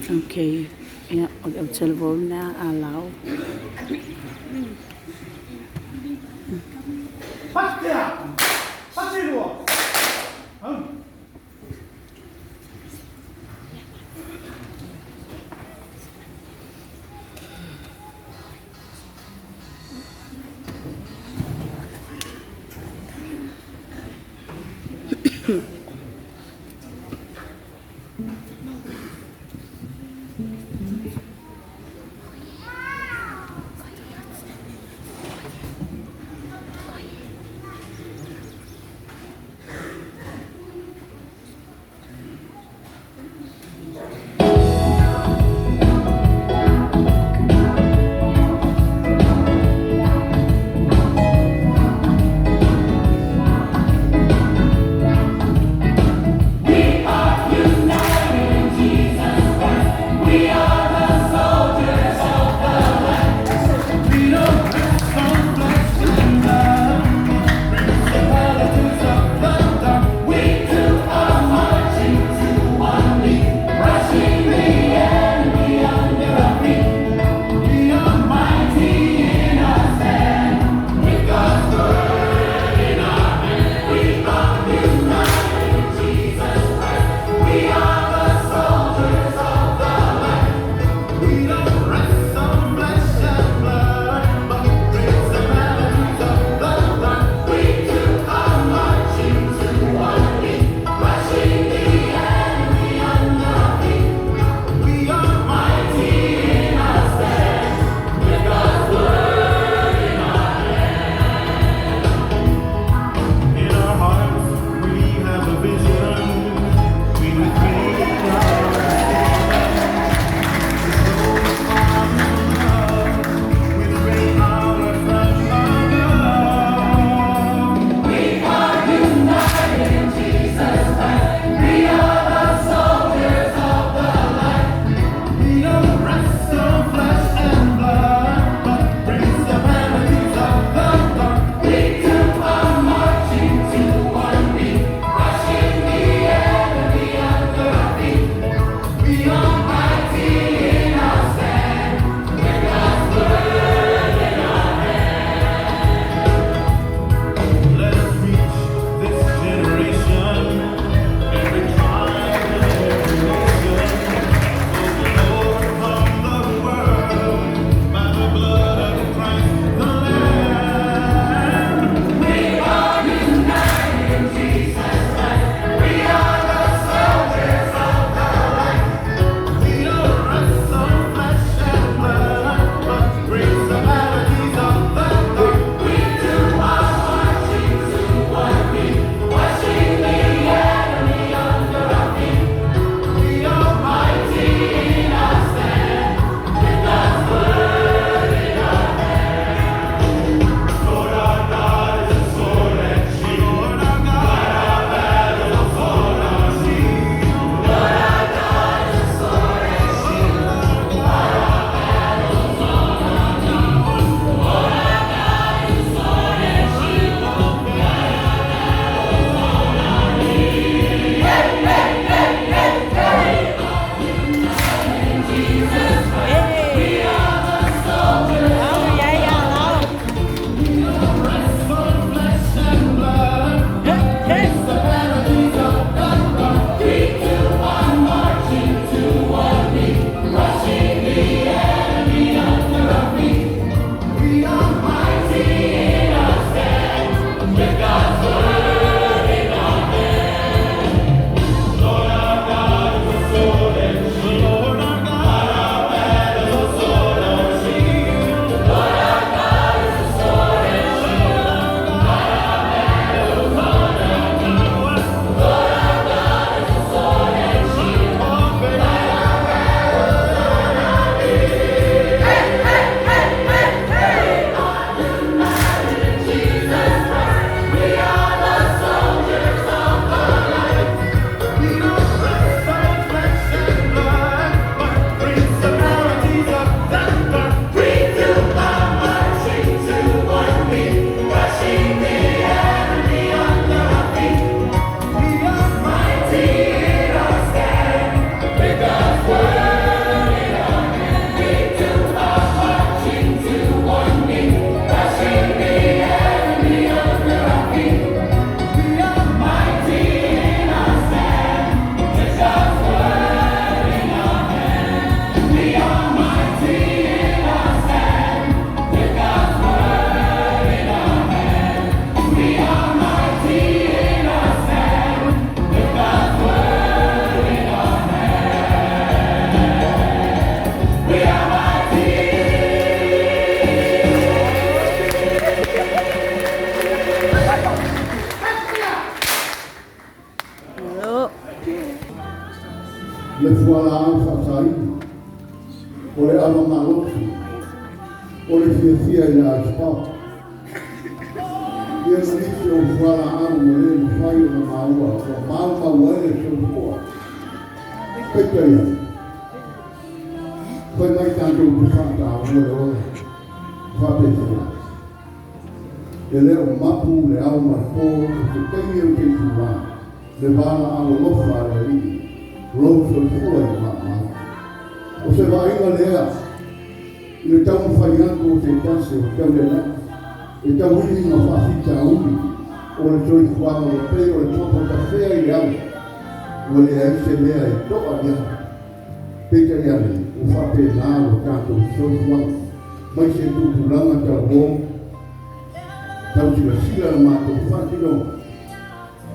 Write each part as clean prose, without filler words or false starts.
Okay. Yan, mag-observe na alaw. 박대야! 박대로! 응. wala au sasai. Ole ama malosi. Ole fia ina aspa. Ia sisi o wala au mole mfaio na maua. Maua wale sio Pekeria. Foi mais tanto o Santa Fabio. Ele é o mapu, le au marco, que tem o que lá. Levar a lofa ali. Lofa foi mama. Você vai olhar. Ele está falhando o tentasse, o cabelo. Ele está muito na facita uni. O ele foi quando o pego o topo da feia e ao. O ele é esse meia e toda a minha. Pekeria o Fabio lá, o canto, o seu mas se tu pulang atau bom, tahu sudah sila matu fatino,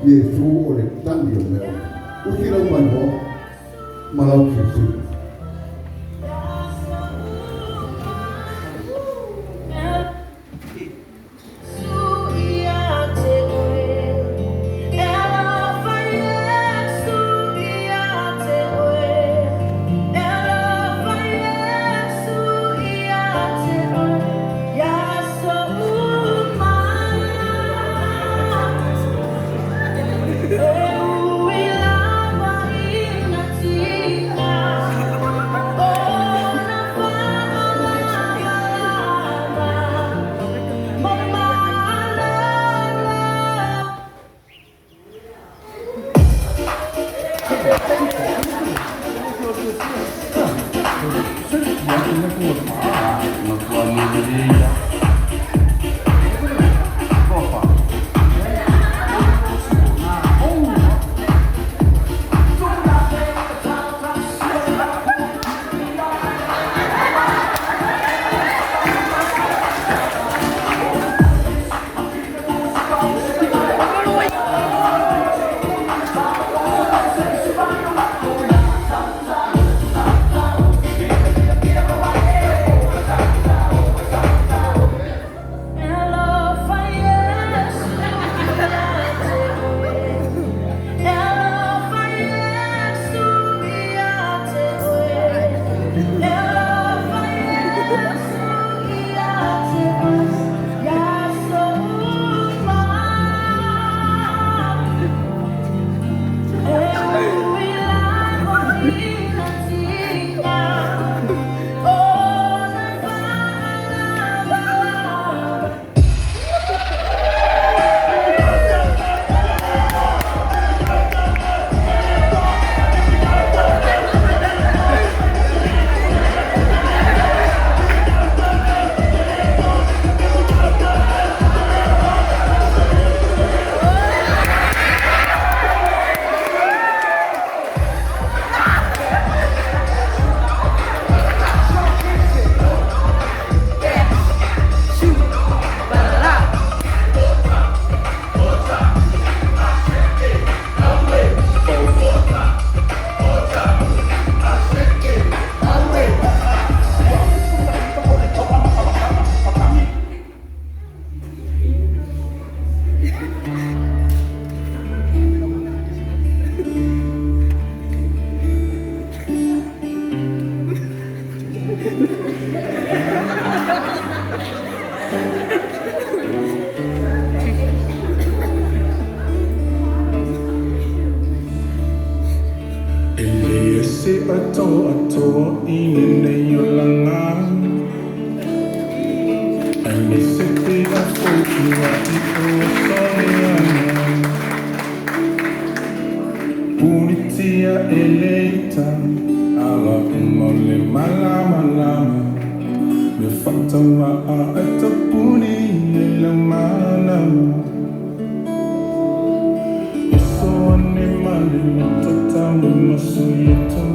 Yesus oleh tanggung jawab. Usilah mana malau sisi. ato inene yolanga Ame sepe a foki wa iko soleana Unitia eleita ala umole malama lama Me fata wa a atapuni ele manama Iso ane mali matotamu masuyetu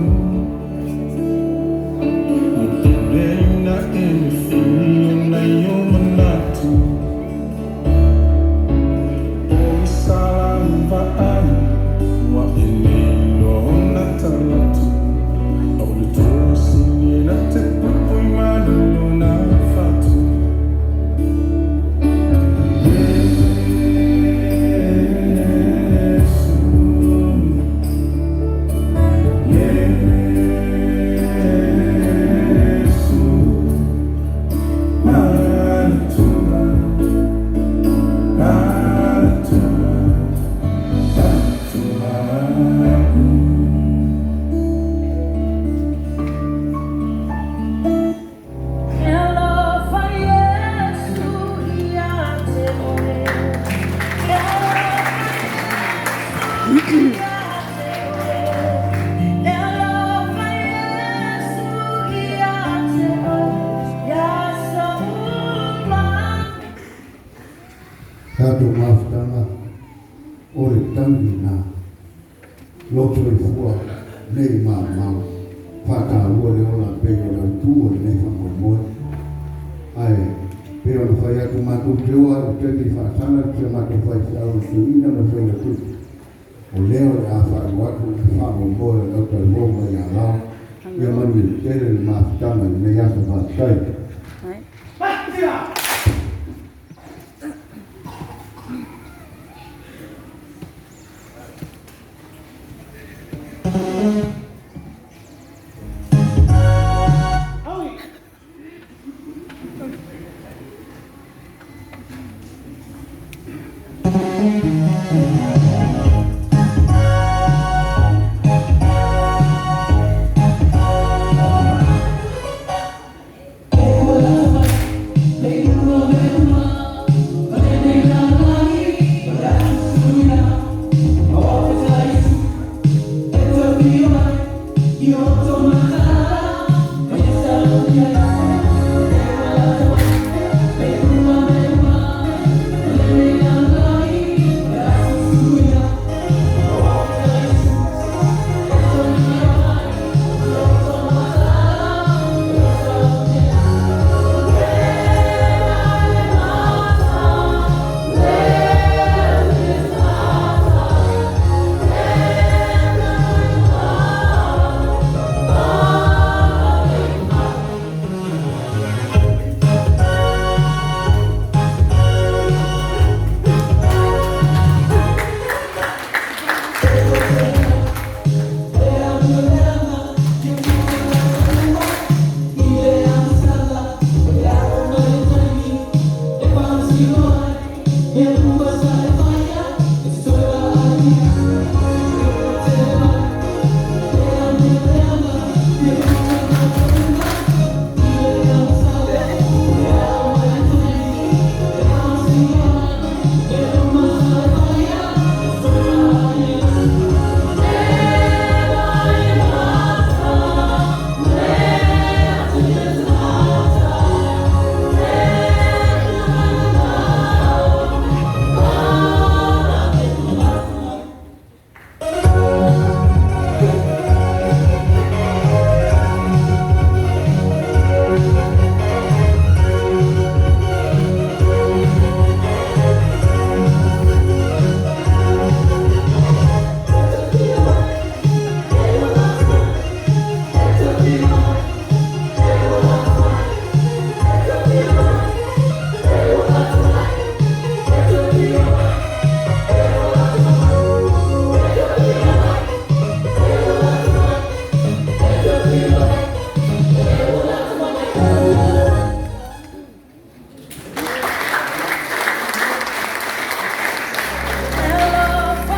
tu mafutanga ore tangi na loto ifua nei mama pata ore ona pego na tuo nei famomo ai pero no fai tu matu joa te di fatana te matu fai au suina no fai tu o leo a fa watu famomo no te bomba ya la ya mani tere mafutanga nei ya fa sai You're